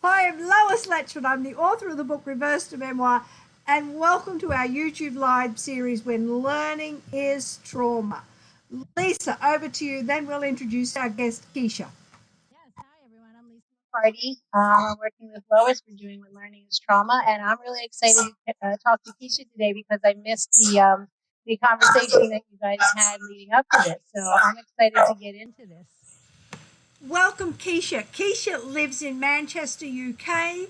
Hi, I'm Lois Letchford. I'm the author of the book Reverse to Memoir, and welcome to our YouTube live series When Learning is Trauma. Lisa, over to you, then we'll introduce our guest, Keisha. Yes, hi everyone. I'm Lisa McCarty. I'm working with Lois. We're doing When Learning is Trauma, and I'm really excited to talk to Keisha today because I missed the conversation that you guys had leading up to this. So I'm excited to get into this. Welcome, Keisha. Keisha lives in Manchester, UK,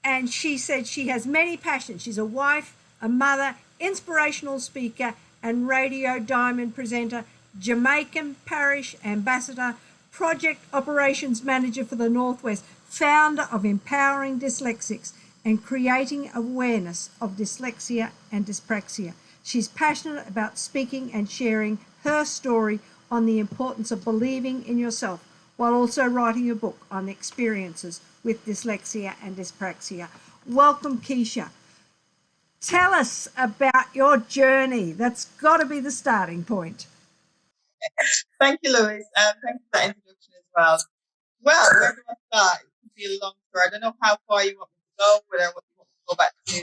and she said she has many passions. She's a wife, a mother, inspirational speaker, and radio diamond presenter, Jamaican parish ambassador, project operations manager for the Northwest, founder of Empowering Dyslexics, and creating awareness of dyslexia and dyspraxia. She's passionate about speaking and sharing her story on the importance of believing in yourself, while also writing a book on experiences with dyslexia and dyspraxia. Welcome, Keisha. Tell us about your journey. That's got to be the starting point. Thank you, Lois. Thanks for that introduction as well. Well, where do I start? It could be a long story. I don't know how far you want me to go, whether you want me to go back to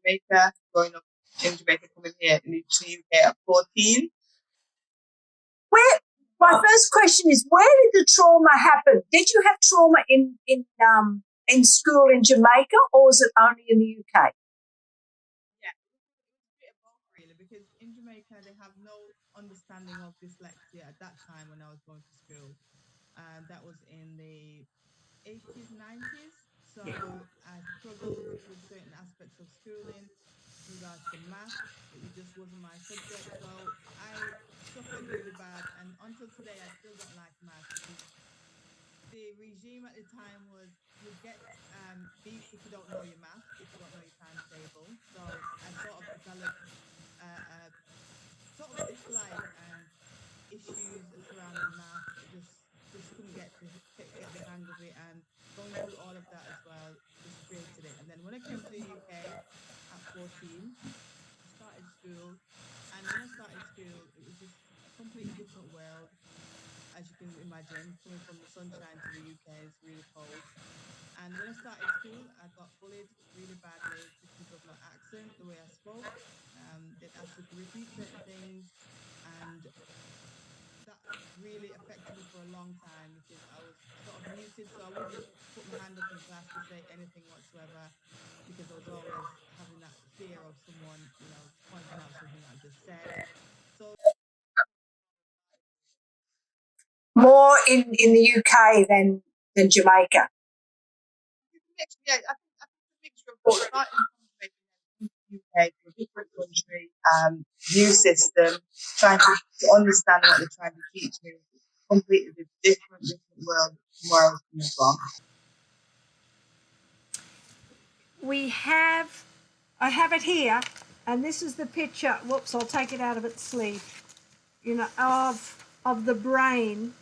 Jamaica, growing up in Jamaica, coming here in the UK at 14. My first question is, where did the trauma happen? Did you have trauma in school in Jamaica, or was it only in the UK? Yeah, it was a bit of both really, because in Jamaica they have no understanding of dyslexia at that time when I was going to school. That was in the 80s, 90s. So I struggled with certain aspects of schooling in regards to math. It just wasn't my subject. So I suffered really bad. And until today, I still don't like math because the regime at the time was you get beat if you don't know your math, if you don't know your timetable. So I sort of developed a sort of dislike and issues surrounding math. Just couldn't get the hang of it, and going through all of that as well just created it. And then when I came to the UK at 14, I started school, and when I started school, it was just a completely different world. As you can imagine, coming from the sunshine to the UK is really cold. And when I started school, I got bullied really badly because of my accent, the way I spoke. They'd ask me to repeat certain things, and that really affected me for a long time because I was sort of muted, so I wouldn't put my hand up in class to say anything whatsoever because I was always having that fear of someone, pointing out something I just said. So More in the UK than Jamaica. yeah, I think it's a mixture of both. Starting from the UK to a different country, new system, trying to understand what they're trying to teach me. Completely different world from where I was coming from. I have it here, and this is the picture. Whoops, I'll take it out of its sleeve. Of the brain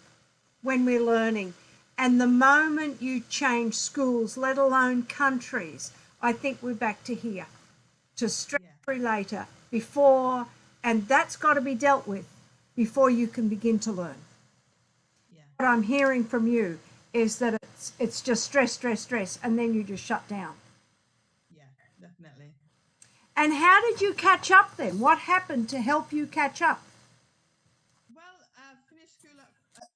when we're learning. And the moment you change schools, let alone countries, I think we're back to here, to stress relator before, and that's got to be dealt with before you can begin to learn. Yeah. What I'm hearing from you is that it's just stress, and then you just shut down. Yeah, definitely. And how did you catch up then? What happened to help you catch up? Well, I finished school at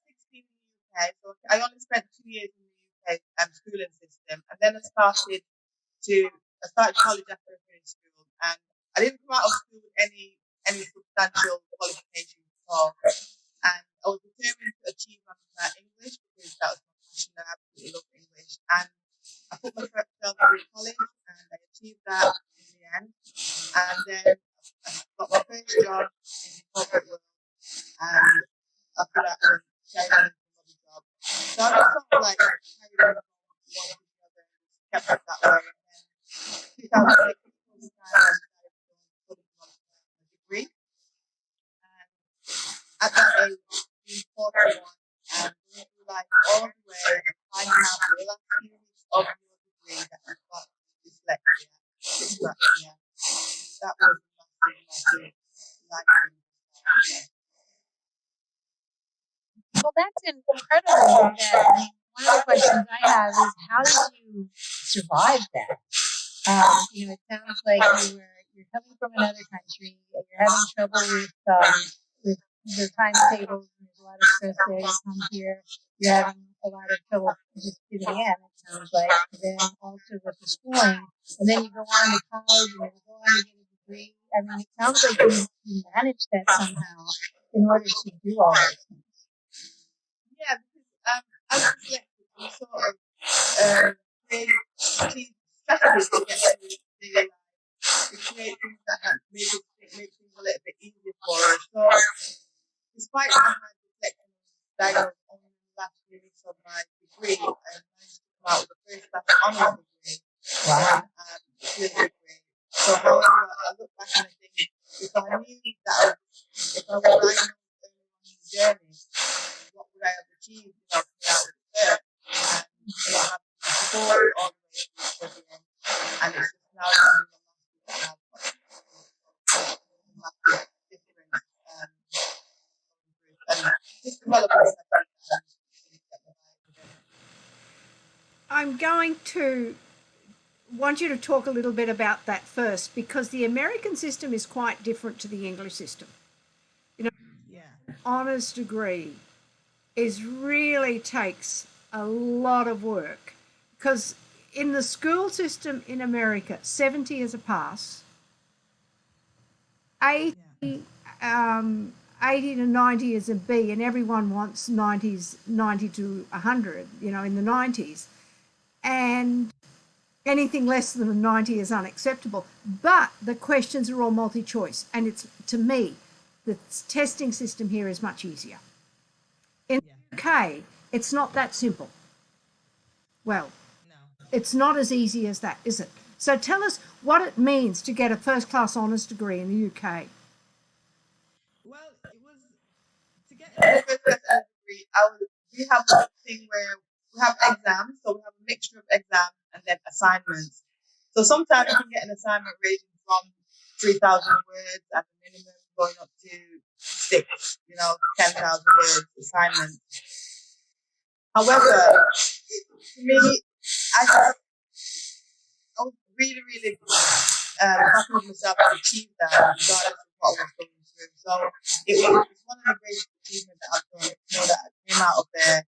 16 in the UK, so I only spent 2 years in the UK schooling system, and then I started college after I finished school, and I didn't come out of school with any substantial qualifications at all, and I was determined to achieve my English because that was my passion. I absolutely love English, and I put myself through college, and I achieved that in the end, and then I got my first job in the corporate world, and after that, I carried on into another job. So I just sort of like carried on from one to the other and just kept it that way. And then 2006 was the time I decided to go and study my degree. And at that age, being 41 and going through life all the way and finding out the last few weeks of your degree that you've got dyslexia, dyspraxia, that was a massive life changing. Well, that's incredible that one of the questions I have is, how did you survive that? It sounds like you're coming from another country and you're having trouble with your timetables. There's a lot of stress there. You come here, you're having a lot of trouble just fitting in. It sounds like. Then also with the schooling, and then you go on to college and you go on to get a degree. I mean, it sounds like you manage that somehow in order to do all those things. Yeah, because as dyslexic, we sort of create strategies to get through daily life. We create things that make things a little bit easier for us. So, despite I had dyslexia diagnosed only last release of my degree, I managed to come out with the first class honours degree. Wow. Field degree. So, however, I look back and I think, if I knew that if I was diagnosed early on in the journey, what would I have achieved, coming out with the third? And not having the support all the way through the end. And it's just now something that I've got a massive difference. And just developing I'm going to want you to talk a little bit about that first, because the American system is quite different to the English system. yeah. Honours degree really takes a lot of work, because in the school system in America, 70 is a pass, 80, 80 to 90 is a B, and everyone wants 90 to 100, in the 90s. And anything less than a 90 is unacceptable. But the questions are all multi-choice, and it's, to me, the testing system here is much easier. In the UK, it's not that simple. Well, No. it's not as easy as that, is it? So tell us what it means to get a first-class honours degree in the UK. Well, it was to get a first class honours degree. We have a thing where we have exams, so we have a mixture of exams and then assignments. So sometimes you can get an assignment ranging from 3,000 words at the minimum, going up to 10,000 words assignment. However, to me, I was really, really happy with myself to achieve that, regardless of what I was going through. So it was one of the greatest achievements that I've done. That I came out of there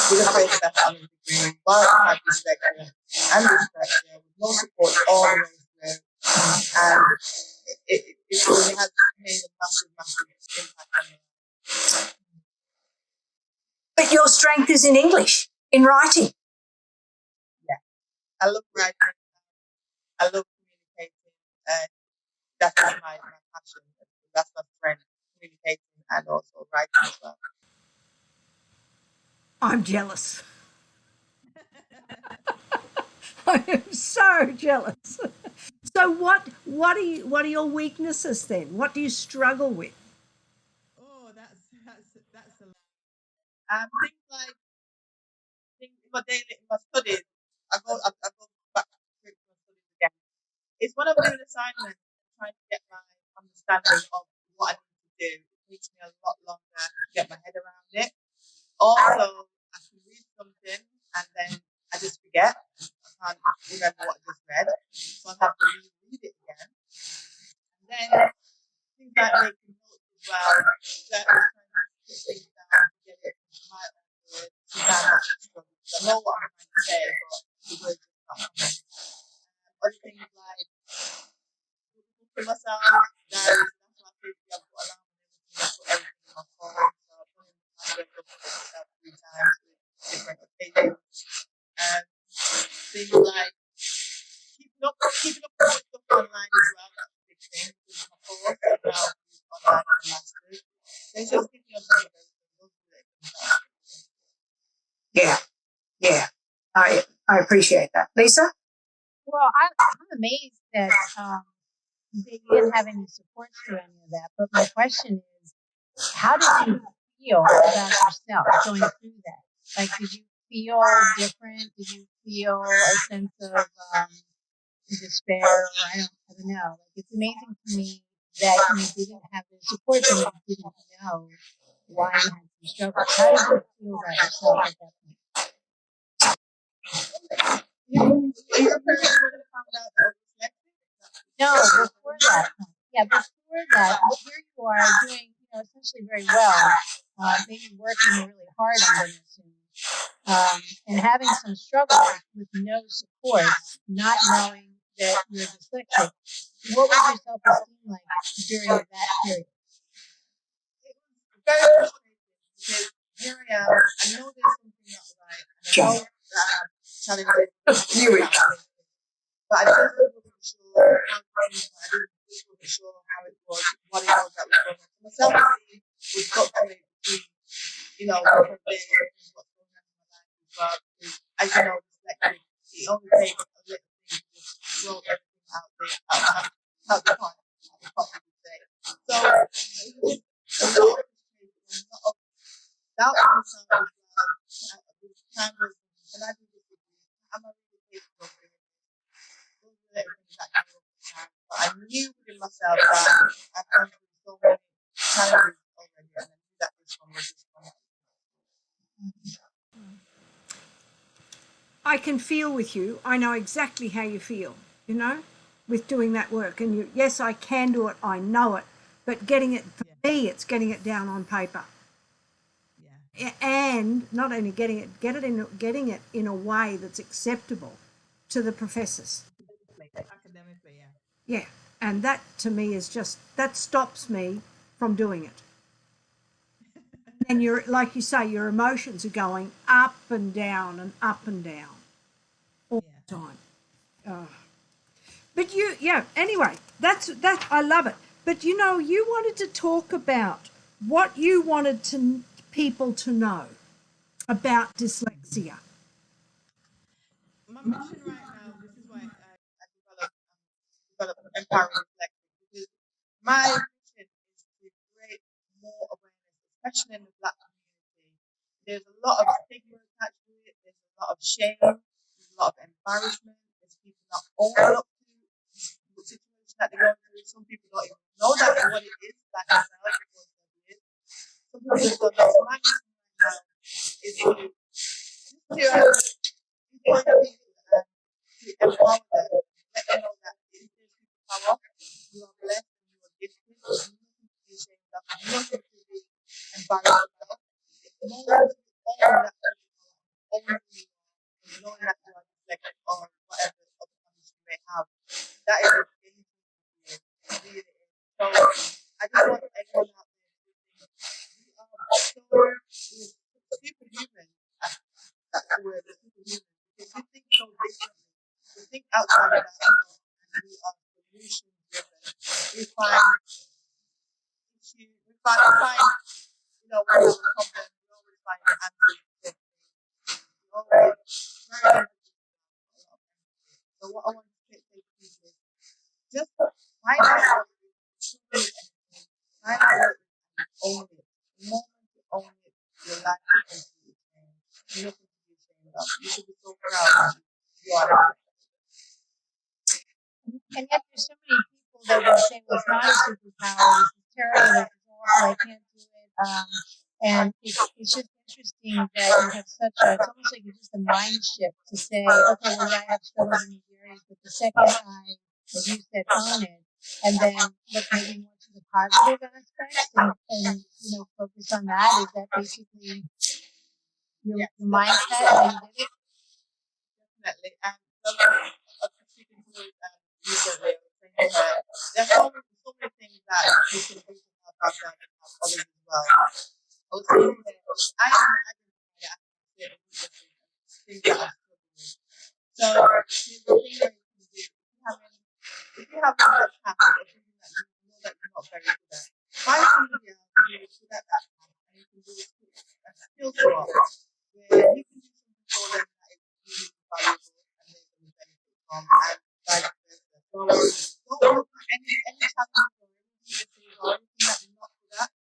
with a first class honours degree, while I had dyslexia and dyslexia, with no support all the way through. And it really has made a massive, massive impact on me. But your strength is in English, in writing. Yeah, I love writing. I love communicating. That's my passion. That's my strength, communicating and also writing as well. I'm jealous. I am so jealous. So what are your weaknesses then? What do you struggle with? Oh, that's a lot. Things like in my studies. I go back to my studies again. It's when I'm doing assignments and trying to get my understanding of what I need to do. It takes me a lot longer to get my head around it. Also, I can read something and then I just forget. I can't remember what I just read, so I have to reread it again. And then things like making notes as well. That is trying to put things down to get it right on the word. Sometimes I struggle. I know what I'm trying to say, but the words are not coming. Other things like for myself, diaries. That's my favorite. I've got alarm and everything. I put everything in my phone. So I put in my wake up myself 3 times with different occasions. Things like keeping up with stuff online as well. That's a big thing. With my course, I now use online for masters. So it's just keeping up with everything. Yeah. I appreciate that. Lisa? Well, I'm amazed that you didn't have any support through any of that. But my question is, how did you feel about yourself going through that? Like, did you feel different? Did you feel a sense of despair? Or I don't know. Like, it's amazing to me that you didn't have the support, but you didn't know why you had some struggles. How did you feel about yourself at that point? Your parents would have found out that I was dyslexic? No, before that. Yeah, before that, here you are doing, essentially very well, maybe working really hard on the nursing, and having some struggles with no support, not knowing that you're dyslexic. What was your self-esteem like during that period? Very frustrating because here I am. I know there's something not right, and I know that I have challenges, but I just wasn't sure how to do it. I just wasn't sure how it was, what it was that was going on. So my self-esteem was fluctuating between, different things and what's going on in my life as well. Because as you know, dyslexic, it only takes a little thing to just throw everything out there, out the pot, you could say. So it was a lot of frustration, a lot of doubt in myself as well. Time was, can I do this again? Am I really capable of doing this? Those were the things that came up at the time. But I knew within myself that I've gone through so many challenges already, and I knew that this one was just one. I can feel with you. I know exactly how you feel, with doing that work. And yes, I can do it. I know it. But getting it, for me, it's getting it down on paper. Yeah. And not only getting it in a way that's acceptable to the professors. Academically, yeah. Yeah. And that to me is just, that stops me from doing it. And like you say, your emotions are going up and down and up and down all the time. But anyway, that I love it. But you wanted to talk about what you wanted people to know about dyslexia. My mission right now, this is why I developed Empowering Dyslexic, because my mission is to create more awareness, especially in the Black community. There's a lot of stigma attached to it. There's a lot of shame. There's a lot of embarrassment. There's people not owning up to the situation that they're going through. Some people don't even know that what it is, like myself, what it is. Some people just don't know. So my mission right now is to empower people to empower them, let them know that this is superpower. You are blessed and you are gifted. There's nothing to be ashamed of, nothing to be embarrassed about. The moment you own that superpower, own who you are, knowing that you are dyslexic or whatever other condition you may have, that is a game changer for you. It really is. So I just want everyone out there to think we are superhuman. That's the word, superhuman. Because we think so differently. We think outside of ourselves, and we are solution driven. We find issues, we find when we have a problem, we always find the answer to the thing. We always very empathy. So what I want to say to people is just find out what it is, find out what it is, and own it. The moment you own it, your life will completely change. Nothing to be ashamed of. You should be so proud you are. And yet there's so many people that will say, well, it's not a superpower, this is terrible, this is awful, I can't do it. And it's just interesting that you have it's almost like it's just a mind shift to say, okay, well, yeah, I have struggles in these areas, but the second as you said, own it, and then look maybe more to the positive aspects and focus on that. Is that basically your mindset, how you did it? Definitely. And speaking to recently, I was saying to her, there's so many things that we can do to help ourselves and help others as well. I was saying to her, I am identified as things that I struggle with. So here's the thing that you can do. If you have a task or something that you know that you're not very good at, find somebody else who is good at that task and you can do a skill swap where you can do something for them that is really valuable and they can benefit from, and vice versa. So don't look at any challenges or anything or anything that you're not good at.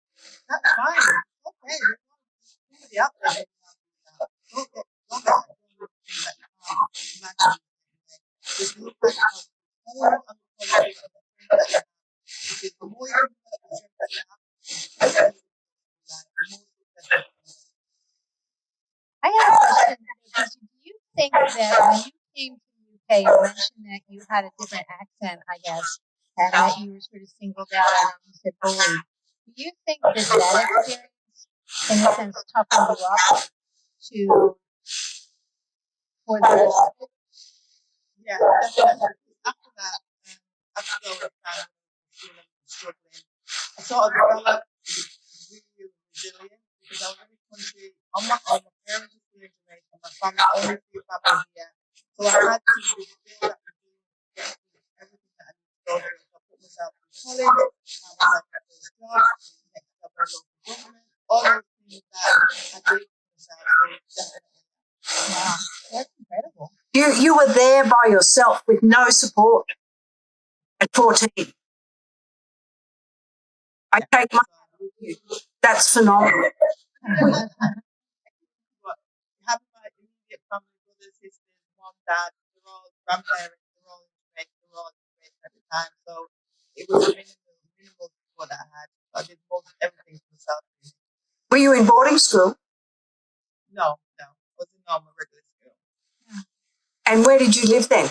That's fine. It's okay. There's somebody out there that can help you with that. Don't get with things that you can't manage. Just look at yourself more on the quality of the things that you have. Because the more you develop the strength that you have, the better you will be, the more successful you will be. I have a question. Do you think that when you came to the UK, you mentioned that you had a different accent, I guess, and that you were sort of singled out and you said bullied. Do you think that experience, in a sense, toughened you up for the rest of it? Yeah, definitely. After that, after the time struggling, I sort of developed really resilient because I was in the country on my own. My parents were still in Jamaica, my family, only three family here. So I had to build that resilience to get through everything that I need to go through. So I put myself through college, found myself my first job, next job in local government, all those things that I did for myself. So definitely. Wow, that's incredible. You were there by yourself with no support at 14. I take my that's phenomenal. But having my immediate family, brothers, sisters, mom, dad, they're all grandparents, they're all in Jamaica, they're all in Jamaica at the time. So it was a minimal support that I had. I did most everything for myself. Were you in boarding school? No. I was in normal regular school. And where did you live then?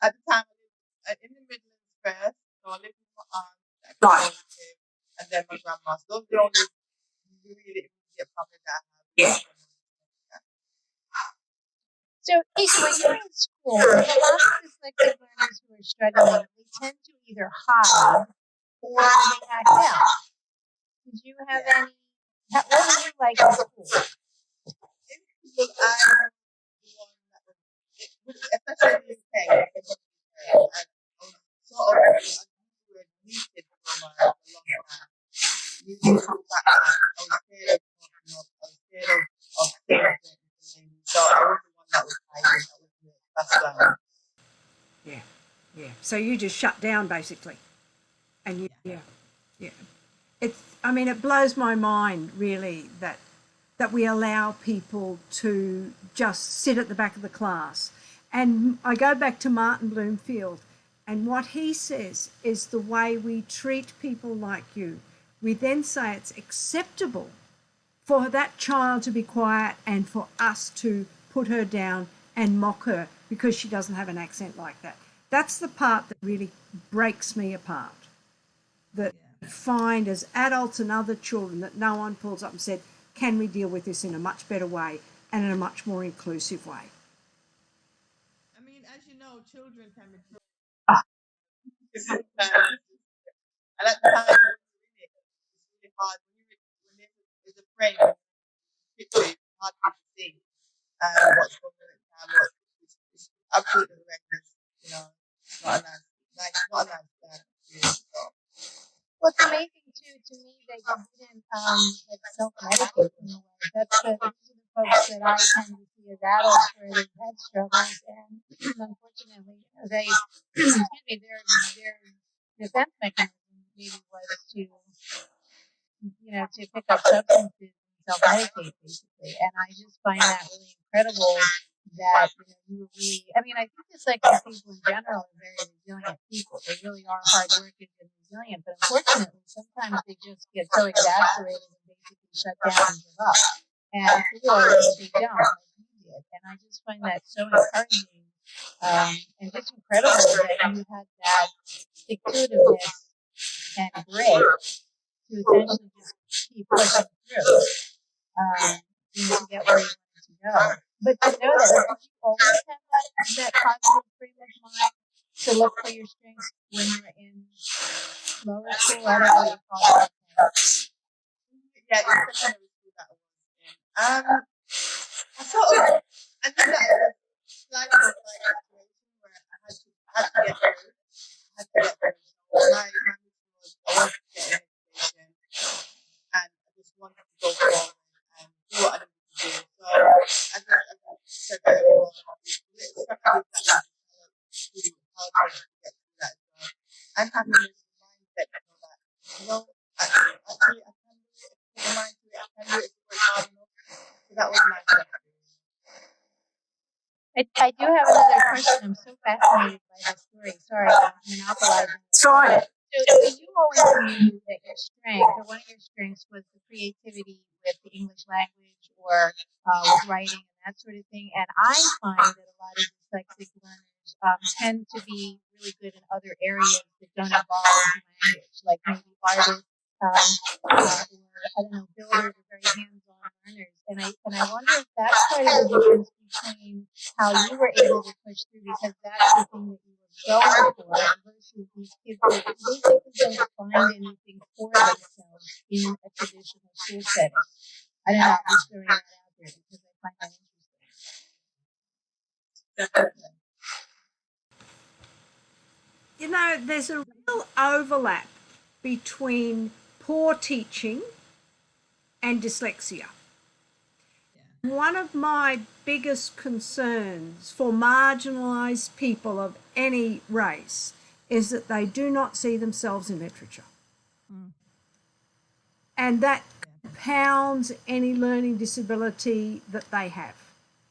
At the time, I lived in the Midlands first. So I lived with my aunt, Right. and then my grandma. So those are the only really immediate family that I have. Yeah. So, Keisha, when you're in school, a lot of dyslexic learners who are struggling, they tend to either hide or they act out. Did you have any? What were you like in school? In school, I was one that was, especially in the UK, and sort of, we were muted for a long time. Muted for the fact that I was scared of talking up, I was scared of saying things. So I was the one that was hiding, that was the that's loud. Yeah. So you just shut down basically. And yeah. I mean, it blows my mind really that we allow people to just sit at the back of the class. And I go back to Martin Bloomfield, and what he says is the way we treat people like you. We then say it's acceptable for that child to be quiet and for us to put her down and mock her because she doesn't have an accent like that. That's the part that really breaks me apart. That find as adults and other children that no one pulls up and said, can we deal with this in a much better way and in a much more inclusive way? I mean, as you know, children can be cruel. And at the time, it's really hard when there's a frame, picture, it's hard for you to see what's going on at the time. It's absolutely horrendous. You know, not a not a nice experience. So. What's amazing too to me that you didn't like self-medicate in a way. These are the folks that I tend to see as adults where they've had struggles, and unfortunately, they excuse me, their defense mechanism maybe was to pick up substances and self-medicate basically. And I just find that really incredible that you were really. I mean, I think dyslexic people in general are very resilient people. They really are hardworking and resilient, but unfortunately, sometimes they just get so exasperated and basically shut down and give up. And or they don't, like you did. And I just find that so encouraging and just incredible that you had that stick-to-itiveness and grit to essentially just keep pushing through to get where you wanted to go. But to know that, did you always have that positive frame of mind to look for your strengths when you were in lower school? I don't know what you call it. Yeah, it's secondary school that I was in. I sort of, I think that it was like a situation where I had to get through. I had to get through. So my mission was I wanted to get an education, and I just wanted to go forward and do what I needed to do. So as I said earlier on, it's little strategies that I do help me to get through that as well. And having this mindset, actually I can do it. Put my mind to it. I can do it if I work hard enough. So that was my strategy. I do have another question. I'm so fascinated by this story. Sorry, I'm monopolizing. Sorry. So So you always knew that your strength, or one of your strengths, was the creativity with the English language or with writing and that sort of thing. And I find that a lot of dyslexic learners tend to be really good in other areas that don't involve language, like maybe artists, or I don't know, builders are very hands-on learners. And I wonder if that's part of the difference between how you were able to push through, because that's the thing that you were going for, versus these kids that basically don't find anything for themselves in a traditional school setting. I don't know, I'm just throwing that out there because I find that interesting. You know, there's a real overlap between poor teaching and dyslexia. Yeah. One of my biggest concerns for marginalised people of any race is that they do not see themselves in literature. And that compounds any learning disability that they have.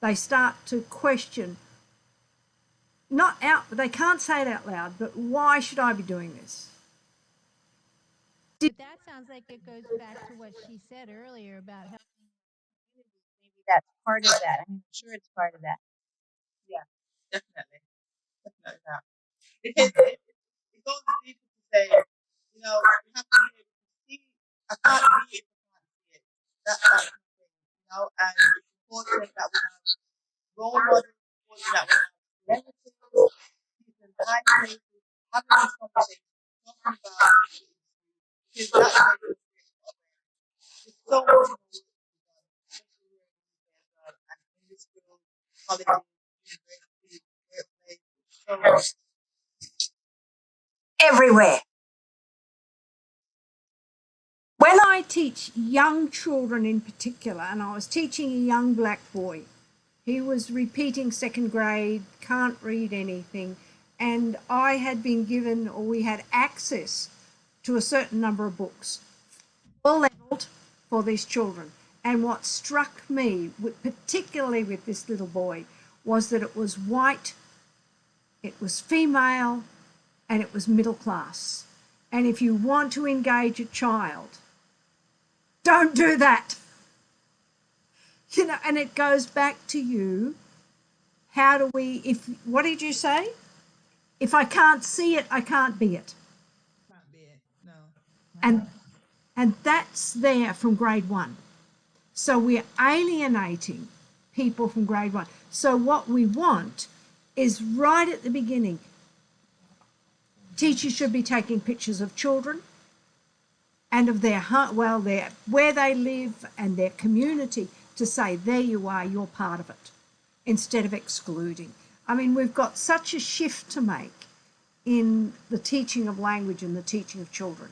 They start to question, not out, they can't say it out loud, but why should I be doing this? But that sounds like it goes back to what she said earlier about helping Maybe that's part of that. I mean, I'm sure it's part of that. Yeah, definitely. Definitely that. Because it goes deeper to say, you know, you have to be able to see, I can't be it if I can't see it. That's the thing, you know, and it's important that we have role models, important that we have relatives, people in high places, having these conversations, talking about it, because that's where you're there's so much more work to be done, especially here in the UK as well, and in the schools, colleges, universities, workplaces, so Everywhere. When I teach young children in particular, and I was teaching a young black boy, he was repeating second grade, can't read anything, and I had been given, or we had access to a certain number of books, well leveled for these children. And what struck me, particularly with this little boy, was that it was white, it was female, and it was middle class. And if you want to engage a child, don't do that. You know, and it goes back to you. How do we, what did you say? If I can't see it, I can't be it. can't be it. No. And and that's there from grade one. So we're alienating people from grade one. So what we want is right at the beginning. Teachers should be taking pictures of children and of their where they live and their community, to say, there you are, you're part of it, instead of excluding. I mean, we've got such a shift to make in the teaching of language and the teaching of children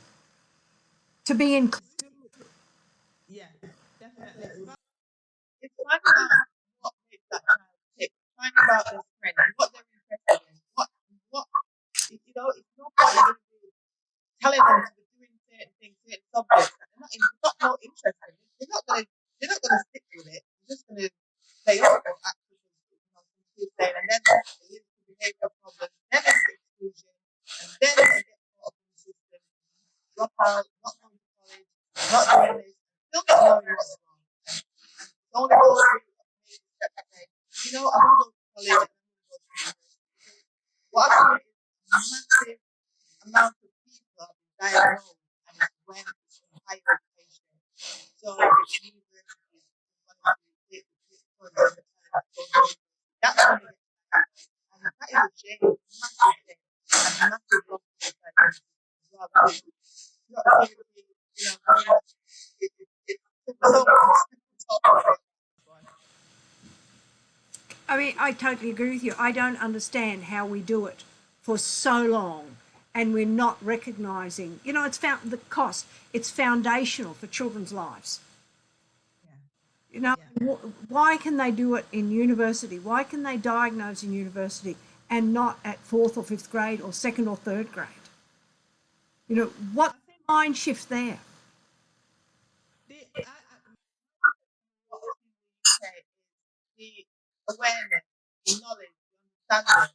to be included. Yeah, definitely. It's finding out what makes that child tick, finding out their strengths, what they're interested in, what you know, it's no point in going to be telling them to be doing certain things, certain subjects that they're not interested in. They're not gonna stick with it. They're just gonna play up or act as you know, some school saying, and then they lead to behavioural problems, then it's exclusion, and then they get caught up in the system, drop out, not going to college, not doing this, still not knowing what's wrong. And only those who have made the step to say, you know, I'm going to go to college and I'm going to go to university. What I've seen is massive amount of people have been diagnosed and it's went in higher education. So it's universities wanting to take the college that's when they get diagnosed. And that is a shame, massive shame, and massive loss to society as well. Because productivity, you know, it's so much to talk about. I mean, I totally agree with you. I don't understand how we do it for so long and we're not recognising, you know, it's found the cost. It's foundational for children's lives. Yeah, You know, yeah. why can they do it in university? Why can they diagnose in university and not at fourth or fifth grade or second or third grade? You know, what I think mind shift there? what I've seen in the UK is the awareness, the knowledge, the understanding.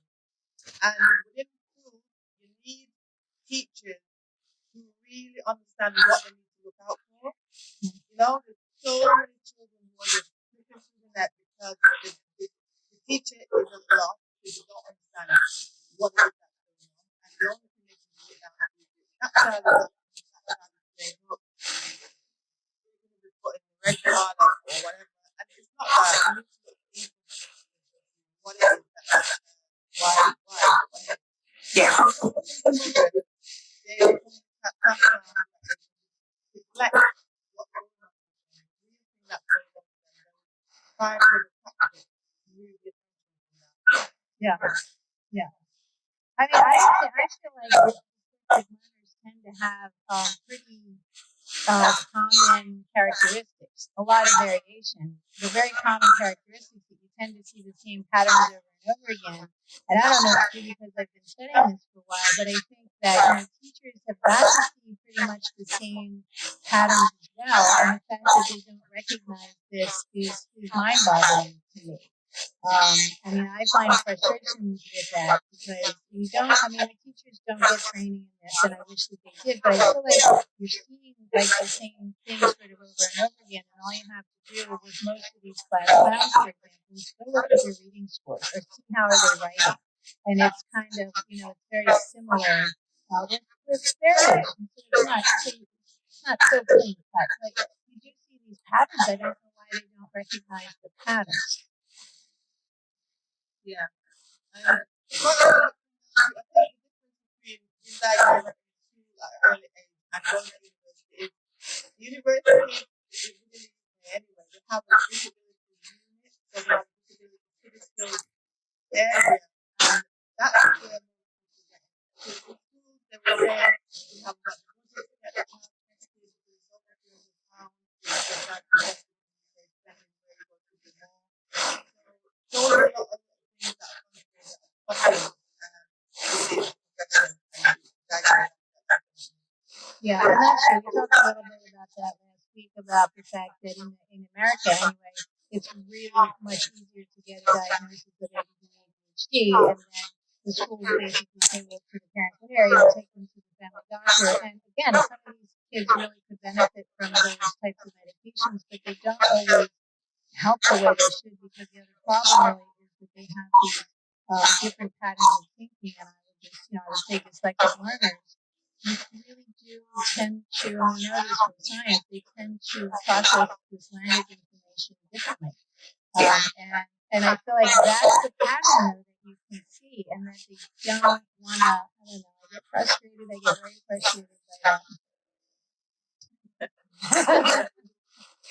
And within schools, you need teachers really understand what they need to look out for. You know, there's so many children who are just flipping through the net because the teacher isn't lost because they don't understand what it is that's going on. And the only thing they can do now is that child is saying, look, you're going to be put in the red card or whatever. And it's not that. You need to look into what it is that why. Yeah. They reflect what's going on. Anything that's going on. Find the practice. Move your attention from that. Yeah. Yeah. I mean, I feel like dyslexic learners tend to have pretty common characteristics, a lot of variation. The very common characteristics that you tend to see the same patterns over and over again. And I don't know if it's because I've been studying this for a while, but I think that teachers have got to see pretty much the same patterns as well. And the fact that they don't recognize this is mind-boggling to me. I mean, I find frustrations with that because the teachers don't get training in this, and I wish that they did, but I feel like you're seeing like the same things sort of over and over again, and all you have to do with most of these class clowns, for example, is go look at their reading scores or see how are they writing. And it's kind of, it's very similar with variation. So it's not so clean cut. Like, you do see these patterns. I don't know why they don't recognize the patterns. Yeah. I think the difference between diagnosing at early age and going to university is university is really anyway. They have a disability unit, so they have a disability critical skills area, and that's where most people get. So in schools, they will say we have got the budget to get the child tested, there's so much £300 to get that tested, they're spending where you go to do more. So those are a lot of things that are possible within progression and diagnosis. Yeah, and that's true. We talked a little bit about that last week about the fact that in America, anyway, it's really much easier to get a diagnosis of ADHD, and then the schools basically say, well, to the parents, what area to take them to the family doctor. And again, some of these kids really could benefit from those types of medications, but they don't always help the way they should, because the other problem really is that they have these different patterns of thinking, and I would say dyslexic learners really do tend to, and we know this from science, they tend to process this language information differently. And I feel like that's the pattern that you can see, and that they don't want to, I don't know, I get frustrated, I get very frustrated by that.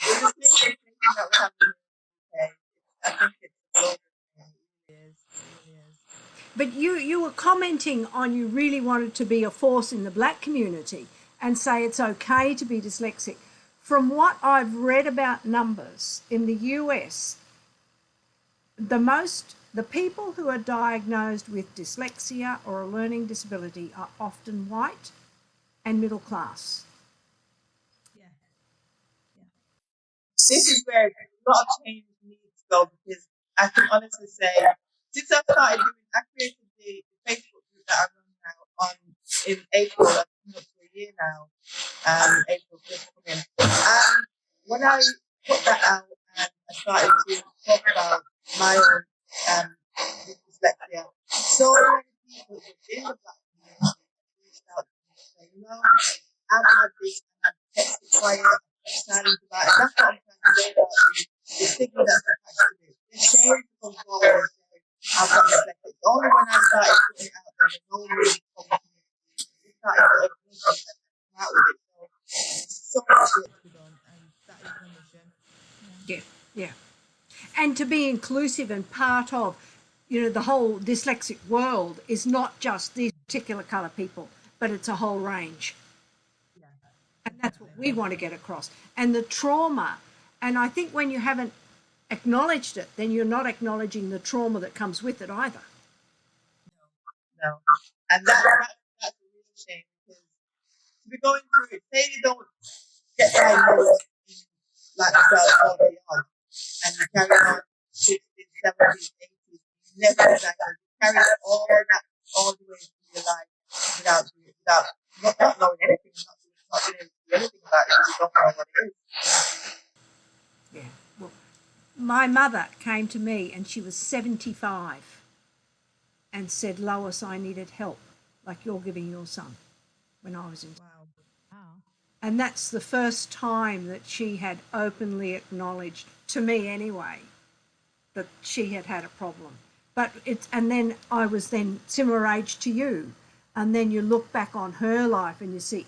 It's the same thing that we have in the UK. I think it's a global thing. It really is. But you were commenting on you really wanted to be a force in the black community and say it's okay to be dyslexic. From what I've read about numbers in the US, the people who are diagnosed with dyslexia or a learning disability are often white and middle class. Yeah. This is where a lot of change needs to go, because I can honestly say, since I started doing, I created the Facebook group that I run now in April. I've been up for a year now. April just coming. And when I put that out and I started to talk about my own dyslexia, so many people within the black community reached out to me and said, I've had this and I've kept it quiet, I've kept silent about it. That's what I'm trying to say about the stigma that's attached to it. It's shame to come forward and say, I've got dyslexia. It's only when I started putting it out there that no one really told me. They started to open up and come out with it. So much work to be done, and that is my mission. Yeah. And to be inclusive and part of, the whole dyslexic world is not just these particular colour people, but it's a whole range. Yeah. And that's what we want to get across. And the trauma, and I think when you haven't acknowledged it, then you're not acknowledging the trauma that comes with it either. No. And that's a real shame, because to be going through it, say you don't get diagnosed in like 12, 40 odd, and you carry on 60s, 70s, 80s, you never get diagnosed. You carry all that all the way through your life without not knowing anything, not doing not been able to do anything about it. Just don't know what it is. Yeah. Well, my mother came to me and she was 75 and said, Lois, I needed help, like you're giving your son when I was in. Wow. Wow. And that's the first time that she had openly acknowledged, to me anyway, that she had had a problem. But it's, and then I was then similar age to you. And then you look back on her life and you see,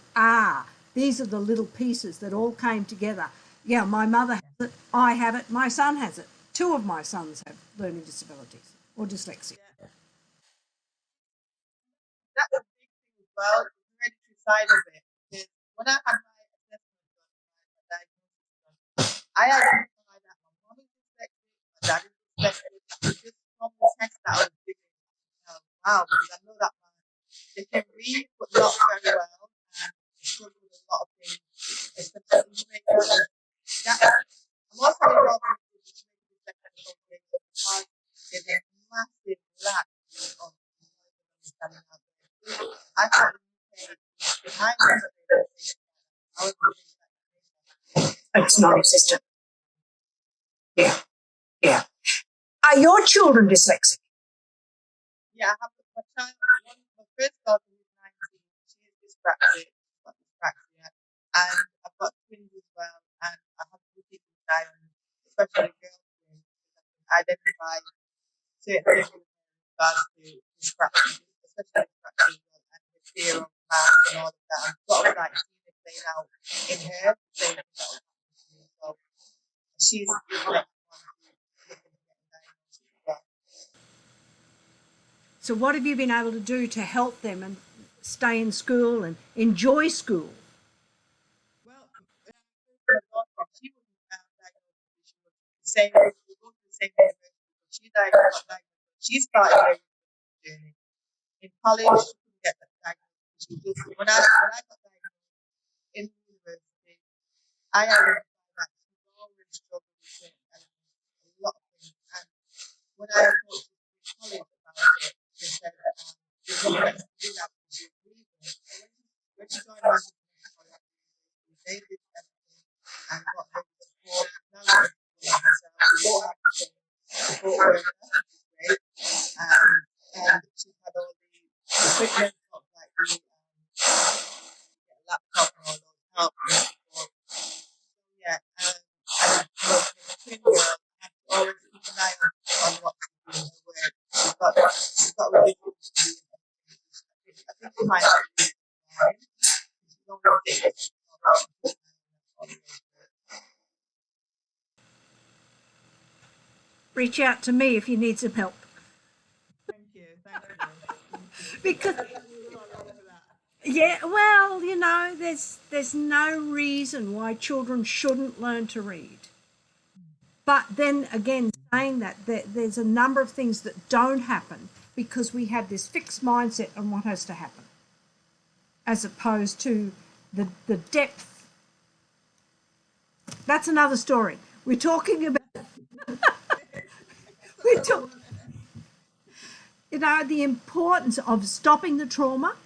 these are the little pieces that all came together. Yeah, my mother has it, I have it, my son has it. Two of my sons have learning disabilities or dyslexia. Yeah. That's a big thing as well, the hereditary side of it. Because when I had my assessment done, my diagnosis done, I identified that my mom is dyslexic, my dad is dyslexic, just from the test that I was doing. Wow, because I know that they can read but not very well, and they struggle with a lot of things, especially in Jamaica. I'm also involved in the Jamaica Dyslexia Association because there's a massive lack of understanding out there. I thought the UK is behind us. It's non-existent. Yeah, yeah. Are your children dyslexic? Yeah, I have my child. My first daughter is 19. She is dyspraxic. She's got dyspraxia, and I've got twins as well. And I have to keep an eye on, especially girls, twins, because I can identify certain things with regards to dyspraxia, especially dyspraxia as well, and the fear of math and all of that. I'm sort of like seeing it playing out in her, the same thing that was happening to me. So she's the next one to look into getting diagnosed as well. So what have you been able to do to help them and stay in school and enjoy school? Well, my daughter, she wasn't diagnosed because she was the same. We go to the same university, but she diagnosed. She started her journey in college. She couldn't get that diagnosis. She just when I got diagnosed in university, I identified that she always struggled with certain elements, a lot of things. And when I approached college about it, they said there's nothing that you can do now because you're leaving. So when she joined Manchester College, they did everything and got her the support. Now she's like herself. She won't have to say support worker, which is great. And she's had all the equipment, stuff like the laptop and all those help and support. So yeah, and look, it's a twin girl. I have to always keep an eye on what she's doing her work. She's got ridiculous to do. I think she might have to do it. She's only 6. Reach out to me if you need some help. Thank you, Liz. Thank you. Because I'll definitely follow up for that. yeah, well, you know, there's no reason why children shouldn't learn to read. But then again, saying that there's a number of things that don't happen because we have this fixed mindset on what has to happen, as opposed to the depth. That's another story. We're talking about It's we're another talk, one. you know, the importance of stopping the trauma.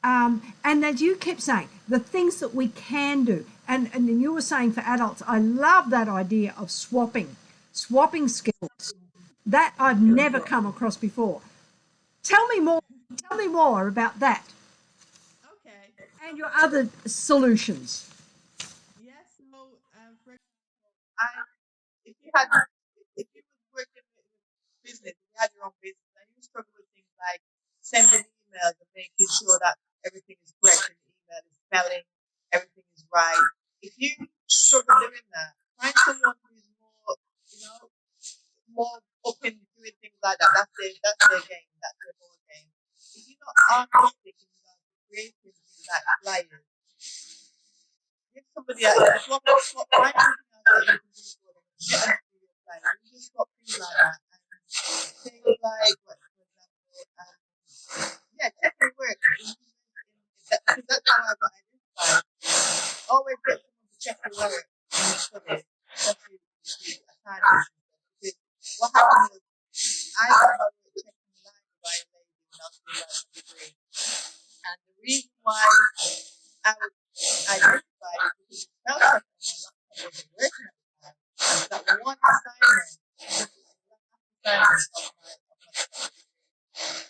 And as you kept saying, the things that we can do. And then you were saying for adults, I love that idea of swapping skills. That I've never come across before. Tell me more. Tell me more about that Okay, and so your other solutions. yes, so for example, if you had if you was working with business, if you had your own business, and you struggle with things like sending emails and making sure that everything is correct in the email, is spelling, everything is right. If you struggle doing that, find someone who's more, you know, more up in doing things like that. That's their game. That's their ball game. If you're not artistic in regards to creating things like flyers, give somebody else swap find something else that you can do for them. Get them to do your flyer. You just swap things like that. And things like, for example, yeah, check your work. Because that's how I got identified. Always get someone to check your work when you study, especially with the assignments. Because what happened was I got my work checked online by a lady when I was doing my degree. And the reason why I was identified it because it felt like my laptop wasn't working at the time. And that one assignment, this is the last assignment of my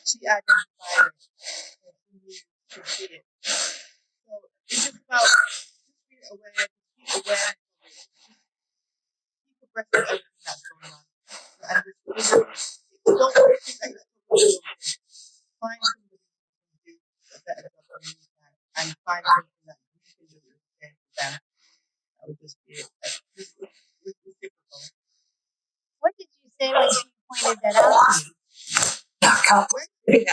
she identified it and she knew to see it. So it's just about just being aware, just keep aware of it, just keep abreast of everything that's going on. And just don't think that you're supposed to find somebody who can do a better job than you can and find something that you can do the same for them. That would just be it. Just reciprocal. What did you say when she pointed that out to you?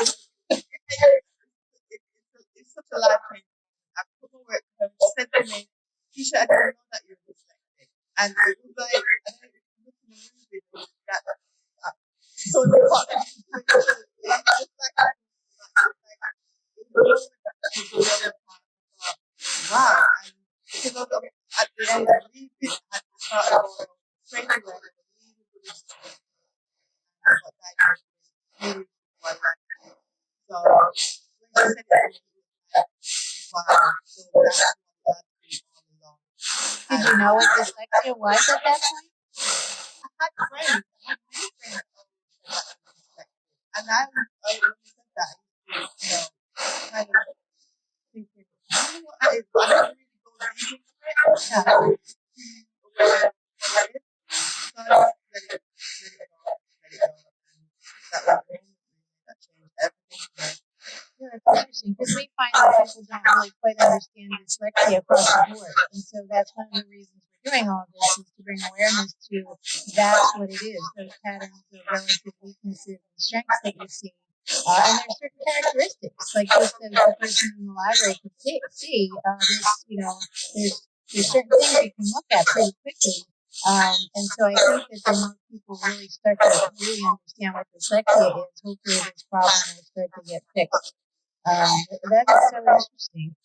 It's such a life change. I put my work home. She said to me, Keisha, I didn't know that you're dyslexic. And it was like, I don't know if you look in the movie, that so the part that she's doing, just like, it was like, wow. And because of, at the end of leaving, I had to start going straight away with a really good experience. And I got diagnosed with really one life. So when she said it, it was like, wow. So that's what I've been all along. Did you know what dyslexia was at that point? I had friends. I had many friends that were dyslexic. And when you said that, I used to, kind of thinking, I don't know what that is, but I didn't really go deep into it. Yeah. Aware of what it is. So I just let it go. And that changed everything for me. Yeah, that's interesting because we find that people don't really quite understand dyslexia across the board, and so that's one of the reasons we're doing all of this is to bring awareness to that's what it is, those patterns of relative weaknesses and strengths that you see, and there's certain characteristics, like just as the person in the library could see, there's certain things you can look at pretty quickly. And so I think that the more people really start to really understand what dyslexia is, hopefully this problem will start to get fixed. That is so interesting.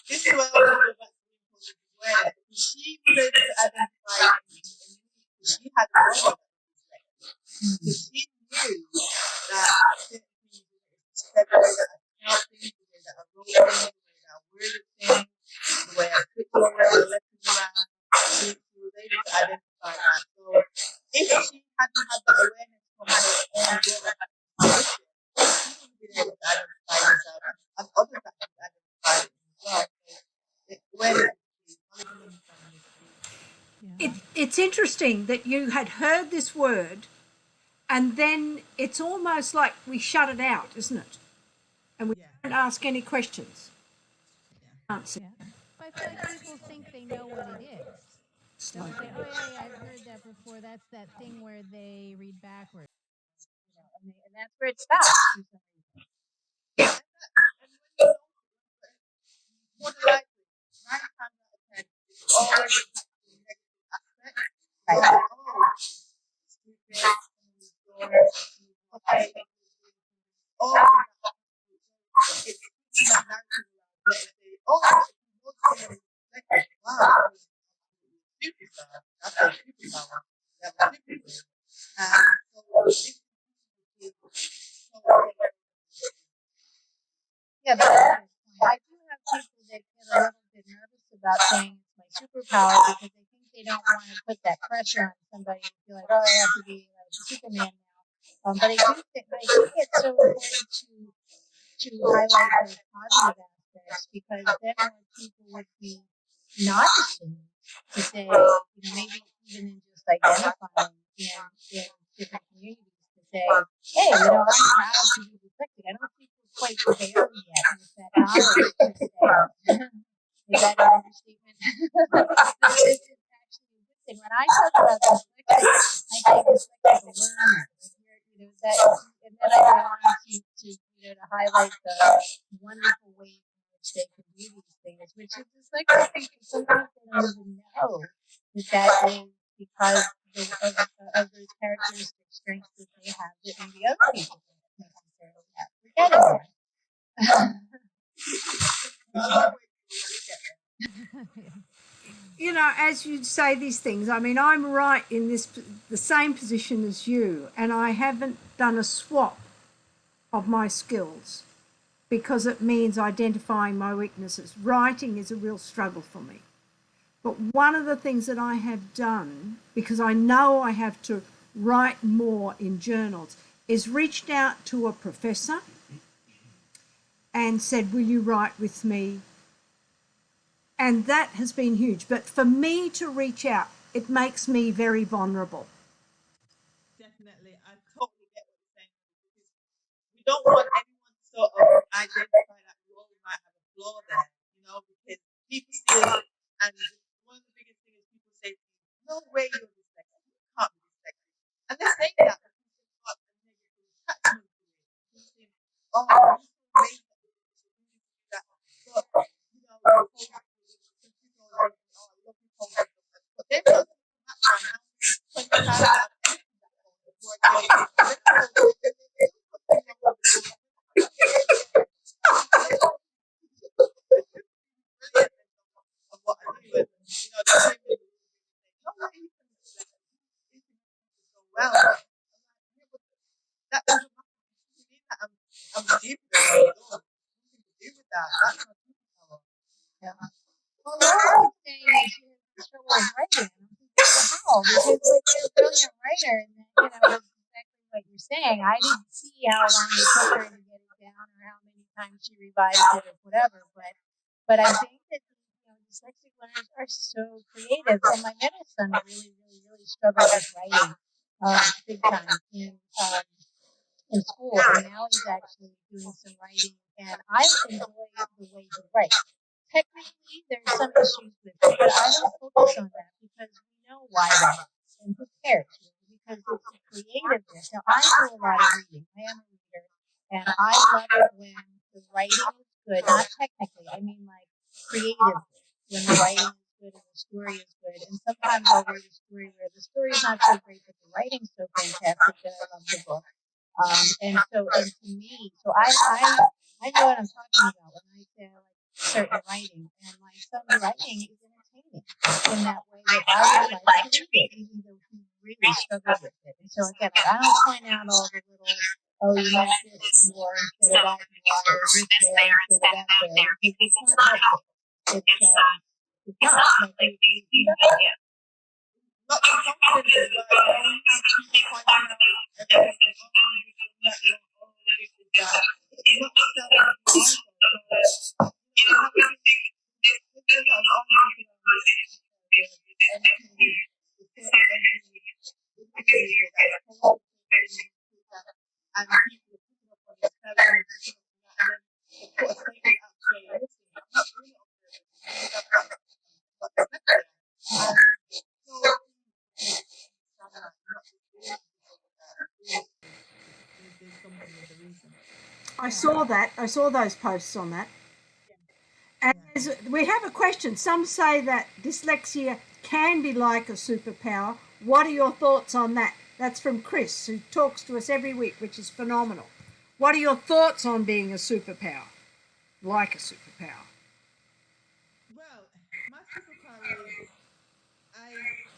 This is where we go back to where she was able to identify she had a problem because she knew that certain things, she said the way that I felt things, the way that I wrote things, the way that I worded things, the way I put the letters around, she was able to identify that. So if she hadn't had that awareness from her own work, she would have been able to identify herself and others that could identify it as well. It's interesting that you had heard this word and then it's almost like we shut it out, isn't it? And we don't ask any questions. Answer. Yeah. I feel like people think they know what it is. They'll say, "Oh yeah, I've heard that before." That's that thing where they read backwards. And that's where it stops. More than likely, 9 times out of 10, it's always a negative aspect. Right. Oh, stupid, okay. Oh, it's that narrative around it. Oh, wow, superstar. That's a superpower. That's a superpower. Yeah, that's a good point. I do have people that get a little bit nervous about saying it's my superpower because they think they don't want to put that pressure on somebody and feel like, oh, I have to be like Superman now. But I do think it's so important to highlight those positive aspects because then more people would be not ashamed to say, maybe even in just identifying in different communities to say, hey, I'm proud to be dyslexic. I don't think we're quite there yet with that knowledge to say. Is that an understatement? It's actually a good thing. When I talk about dyslexia, I say dyslexia is a learner. And then I go on to highlight the wonderful ways in which they can do these things, which is dyslexia people sometimes they don't even know that is because of those characteristic strengths that they have that maybe other people don't necessarily have. We're getting there. As you say these things, I mean, I'm right in the same position as you, and I haven't done a swap of my skills. because it means identifying my weaknesses. Writing is a real struggle for me. But one of the things that I have done, because I know I have to write more in journals, is reached out to a professor and said, will you write with me? And that has been huge. But for me to reach out, it makes me very vulnerable. Definitely. I totally get what you're saying because we don't want anyone to sort of identify that we might have a flaw there, because people see it, and one of the biggest things is people say, no way you're dyslexic, you can't be dyslexic. And they're saying that because they've got a negative attachment to it. They're saying, oh, you're so amazing that you can do that. But, some people are like, oh, I love you, but they've got some background now. 20 of what I do, and well. That doesn't mean that I'm stupid or nothing to do with that. That's not superpower. Yeah. Well, Laura was saying that she has trouble with writing. How? Because you're a brilliant writer, and that's exactly what you're saying. I didn't see how long it took her to get it down, or how many times she revised it, or whatever. But I think that dyslexic learners are so creative, and my middle son really struggled with writing, big time in school, and now he's actually doing some writing, and I enjoy the way he writes. Technically, there's some issues with it, but I don't focus on that because we know why that is, and who cares? Because it's the creativeness. Now, I do a lot of reading. I am a reader, and I love it when the writing is good, not technically, I mean like creatively, when the writing is good and the story is good. And sometimes I'll read a story where the story is not so great, but the writing's so fantastic that I love the book. And to me, so I know what I'm talking about when I say I like certain writing, and my son's writing is entertaining in that way that I would like to read it, even though he really struggled with it. And so again, I don't point out all the little, oh, you meant this more instead of that more, or this there instead of that there, because it's not helpful. It's not like Not the confidence, but I don't have people pointing out everything. Oh, this is that, oh, this is that. It's not self-conscious. So, you have to there's a lot of arguments around this. And people picking up on this and then they put a statement out saying, listen, I'm not doing it on purpose. There's something with the reason. I saw that. I saw those posts on that. And we have a question. Some say that dyslexia can be like a superpower. What are your thoughts on that? That's from Chris, who talks to us every week, which is phenomenal. What are your thoughts on being a superpower? Like a superpower? Well, my superpower is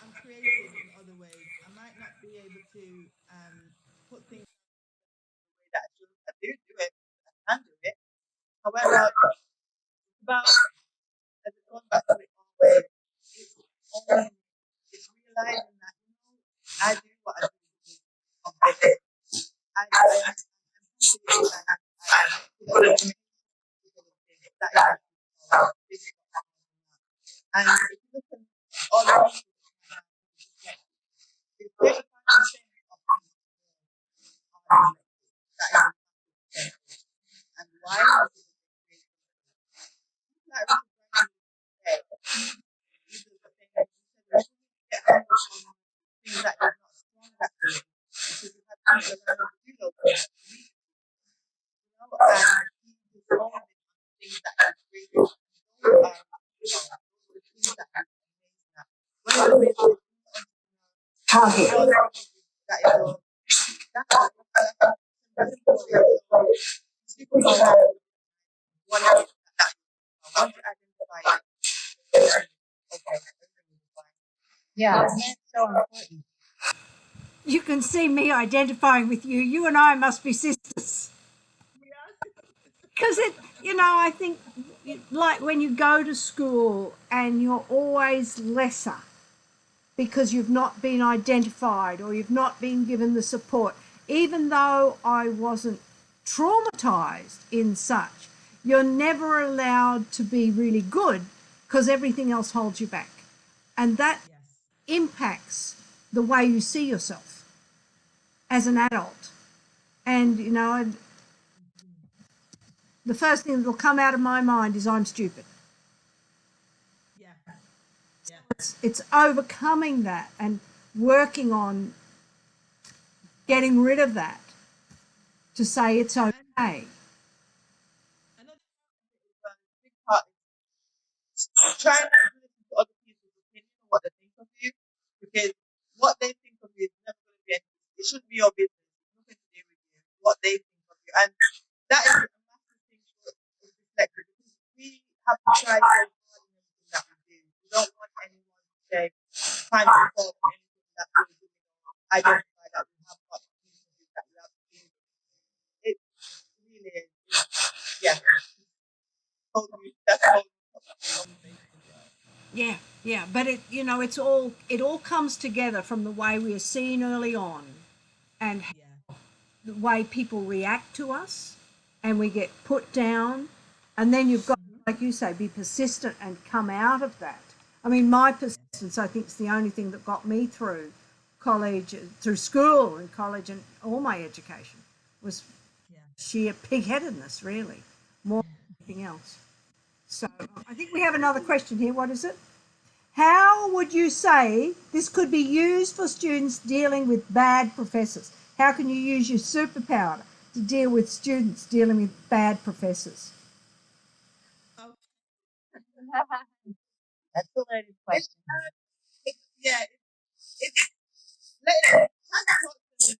I'm creative in other ways. I might not be able to put things the way that I do it. I can do it. However, it's about as it's going back to it always. It's realizing that I do what I do because of this. I am and if you look at all the people, it's 35% of that is and why is it not things that you're not strong at doing because you have to learn to do those things. And he is only on things that are great. Those are the things that are amazing at. One of the reasons that one of that once you identify yeah, that's so important. You can see me identifying with you. You and I must be sisters. Because I think like when you go to school and you're always lesser because you've not been identified or you've not been given the support, even though I wasn't traumatized in such, you're never allowed to be really good because everything else holds you back. And that Yes. impacts the way you see yourself as an adult. And, the first thing that will come out of my mind is I'm stupid. Yeah. Yeah. It's overcoming that and working on getting rid of that to say it's And okay. another big part is trying not to listen to other people's opinion and what they think of you, because what they think of you is never going to be anything. It shouldn't be your business. It's nothing to do with you. What they think of you, and that is a massive thing for dyslexia, because we have to try so hard in everything that we do. We don't want anyone to say, find fault in anything that we're doing or identify that we have got issues that we have to do. It really is. Yeah. That's whole conversation as well. Yeah, yeah, but it all comes together from the way we are seen early on and Yeah. the way people react to us and we get put down, and then you've got, Mm-hmm. like you say, be persistent and come out of that. I mean, my Yeah. persistence, I think, is the only thing that got me through college, through school and college and all my education was Yeah. sheer pig-headedness, really, more than anything else. So I think we have another question here. What is it? How would you say this could be used for students dealing with bad professors? How can you use your superpower to deal with students dealing with bad professors? Oh, That's a loaded question. yeah. It's let it kind of talk to them,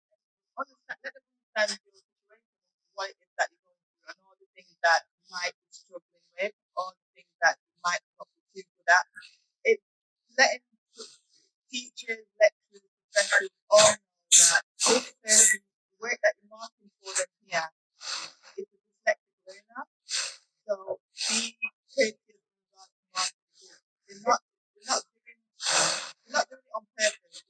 understand, let them understand your situation, what it is that you're going through, and all the things that you might be struggling with, all the things that you might not be too good at. It's letting teachers, lecturers, professors all know that this person, the work that you're marking for them here is a dyslexic learner. So be creative in regards to marking. They're not doing it on purpose.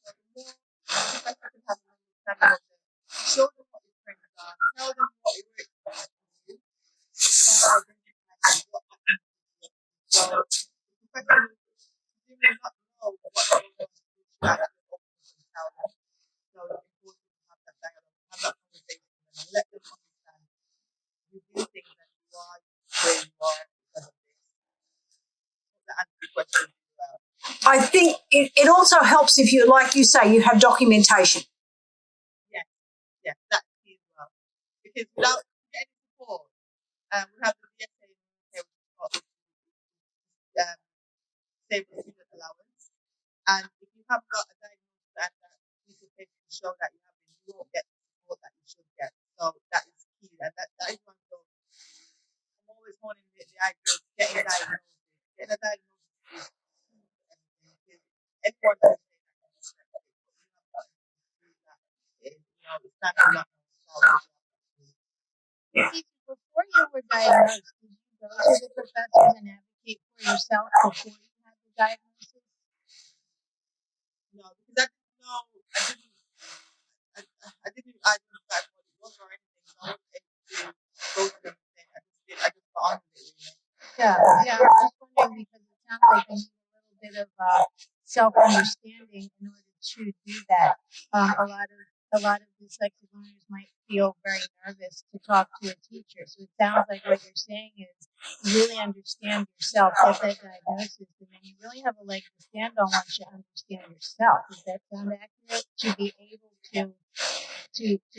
So the more professors can have an understanding of them, show them what your strengths are, tell them what it works for you, and identify what happens. So the professor will not know what they're going to actually open and tell them. So it's important to have that dialogue, have that conversation, and let them understand you do things and you are where you are because of this. That answers the question as well. I think it also helps if you, like you say, you have documentation. Yes, yes, that's key as well. Because without getting support, we have the DSA in the UK, which is called Stable Student Allowance. And if you haven't got a diagnosis and that piece of paper to show that you have it, you won't get the support that you should get. So that is key. And that is one. So I'm always honing the idea of getting a diagnosis. Getting a diagnosis is key to everything. Because everyone can say that they're dyslexic, but you have got to prove that it's not a lot of Before you were diagnosed, did you go to the professors and advocate for yourself before you had the diagnosis? No, because I didn't know, I didn't identify what it was or anything. So I wasn't able to go to them and say, I just got on with it, really. Yeah, I was just wondering because it sounds like you need a little bit of self-understanding in order to do that. A lot of dyslexic learners might feel very nervous to talk to a teacher. So it sounds like what you're saying is you really understand yourself, get that diagnosis, and then you really have a leg to stand on once you understand yourself. Does that sound accurate? To be able to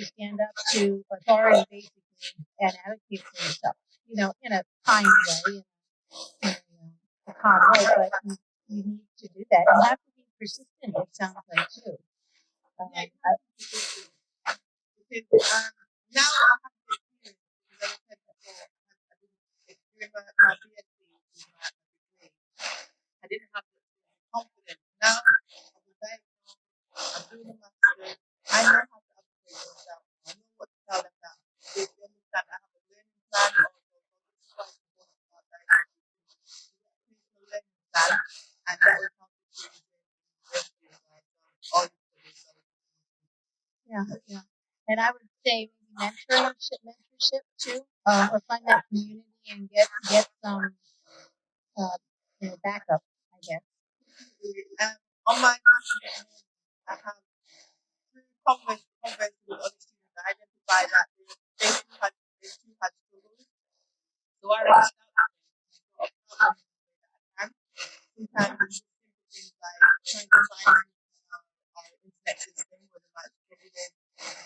stand up to authority basically and advocate for yourself, in a kind way, in a calm way, but you need to do that. You have to be persistent, it sounds like, too. Yeah, you have to be consistent. Because now I have the experience, because as I said before, during my BSc, which is my degree, I didn't have the confidence. Now I've been diagnosed, I'm doing a master's, I know how to advocate for myself. I know what to tell them now. They understand I have a learning and that was how we do university as well. So all these studies. Yeah. And I would say maybe mentorship too, or find that community and get some backup, I guess. On my I have through converse with other students, I identify that they too had struggles. So I reached out to them. Sometimes it's simple things like trying to find our internet system where they might struggle with.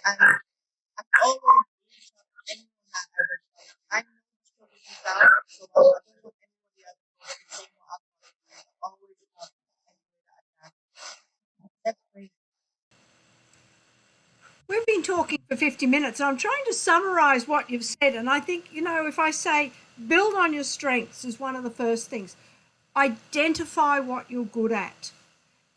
And I always reach out to anyone that I know the struggles myself, so I don't want anybody else to say what I've got to do. I always help any way that I can. That's great. We've been talking for 50 minutes and I'm trying to summarize what you've said. And I think, if I say build on your strengths is one of the first things, identify what you're good at.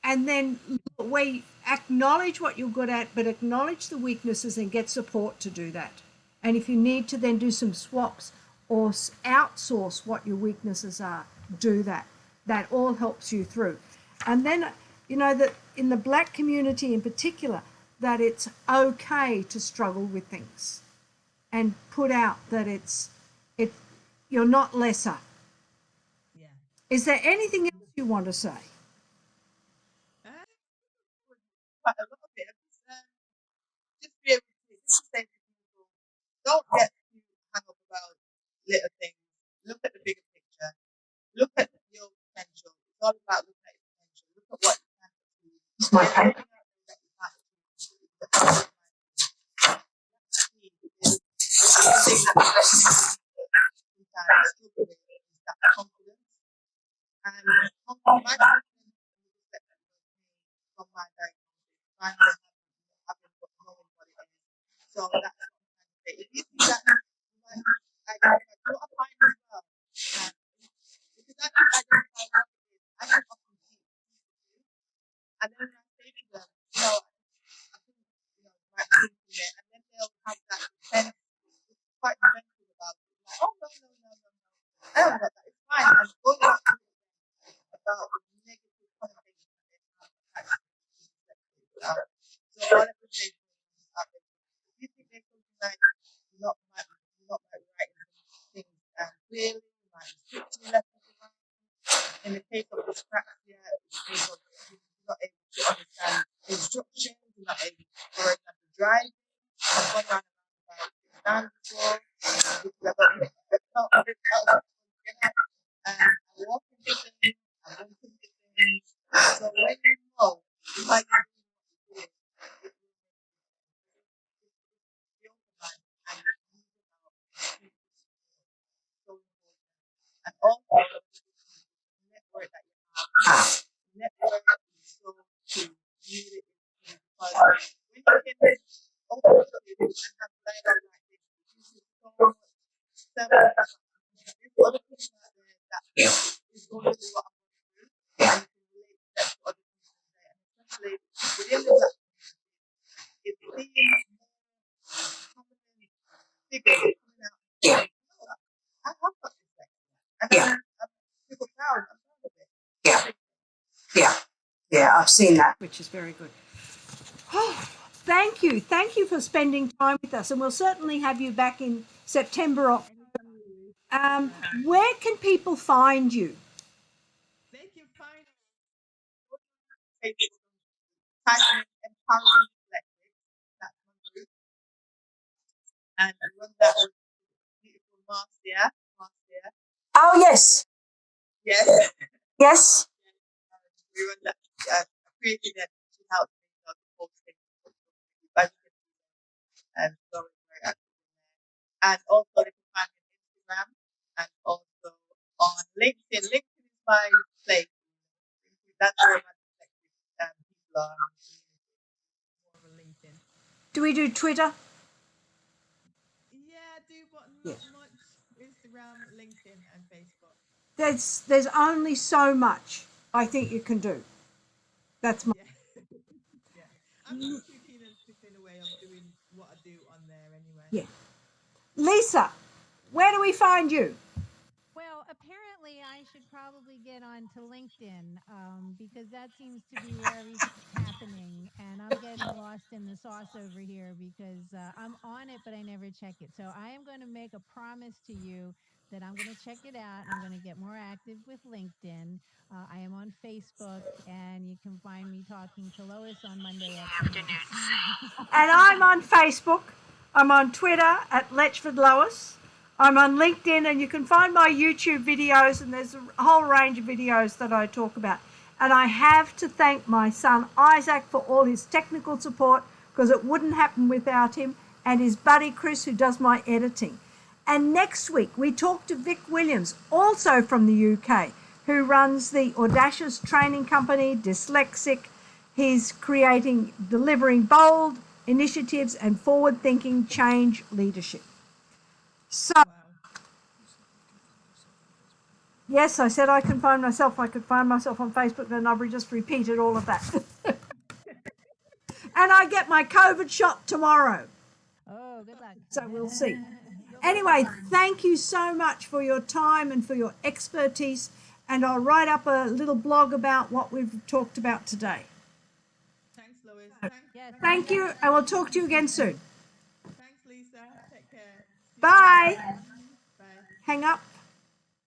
And then we acknowledge what you're good at, but acknowledge the weaknesses and get support to do that. And if you need to then do some swaps or outsource what your weaknesses are, do that. That all helps you through. And then, that in the black community in particular, that it's okay to struggle with things and put out that you're not lesser. Yeah. Is there anything else you want to say? Quite a lot of it. Just be able to say to people, don't get too hung up about little things. Look at the bigger picture. Look at your potential. It's all about looking at your potential. Look at what you can achieve. It's my time. And my confidence from my diagnosis, finally having knowing what it is. So that's what I'm trying to say. If you see that, I do a fine as well. Because I can identify what it is. I can often see it. And then when I say to them, I think, right thing from there, and then they'll have that defense, quite defensive about it. Like, oh, no. I don't got that. It's fine. And go back to about negative connotations that they have attached to dyslexia. So all I can say is, if you think there's something like you're not writing things clearly, you might be switching lessons around. In the case of dyspraxia, it's the case of you're not able to understand instructions, you're not able to, for example, drive. I've gone round about 6 times before, because I walk into things, I bump into things. So when you know why you're doing what you're doing, it will be open mind and use it out. So important. And also, the network that you have, network is so key. Use it because when you can open up and have dialogue like this, it gives you so much self-respect. There's other people out there that is going through what I'm going through, and you can relate that to other people there. And especially within the black community, it's seeing more prominent figures coming out and saying, I have got this thing. And I'm super proud. I'm proud of it. Yeah, I've seen that. Which is very good. Oh, thank you. Thank you for spending time with us. And we'll certainly have you back in September. Where can people find you? They can find type in empowering dyslexic, that's my group, and run that with beautiful Marcia. Oh, yes. Yes. Yes. We run that. I created it. She helped me to post it. And so it's very active in there. And also they can find me on Instagram and also on LinkedIn. LinkedIn is my place. That's where my dyslexic people are. More of a LinkedIn. Do we do Twitter? Yeah, I do, but not much. Instagram, LinkedIn, and Facebook. There's only so much I think you can do. That's my. Yeah. I'm not too keen on chipping away of doing what I do on there anyway. Yeah. Lisa, where do we find you? Well, apparently I should probably get onto LinkedIn because that seems to be where everything's happening. And I'm getting lost in the sauce over here because I'm on it, but I never check it. So I am going to make a promise to you that I'm going to check it out and I'm going to get more active with LinkedIn. I am on Facebook, and you can find me talking to Lois on Monday afternoons. And I'm on Facebook. I'm on Twitter at Letchford Lois. I'm on LinkedIn, and you can find my YouTube videos, and there's a whole range of videos that I talk about. And I have to thank my son Isaac for all his technical support, because it wouldn't happen without him, and his buddy Chris, who does my editing. And next week we talk to Vic Williams, also from the UK, who runs the audacious training company Dyslexic. He's delivering bold initiatives and forward-thinking change leadership. So, Wow. yes, I said I can find myself. I could find myself on Facebook, and I've just repeated all of that. And I get my COVID shot tomorrow. Oh, good luck. So we'll see. You'll be Anyway, fine. thank you so much for your time and for your expertise. And I'll write up a little blog about what we've talked about today. Thanks, Lois. Yes, Thank you, and we'll talk to you again soon. Thanks, Lisa. Take care. See you Bye. soon. Bye. Hang up.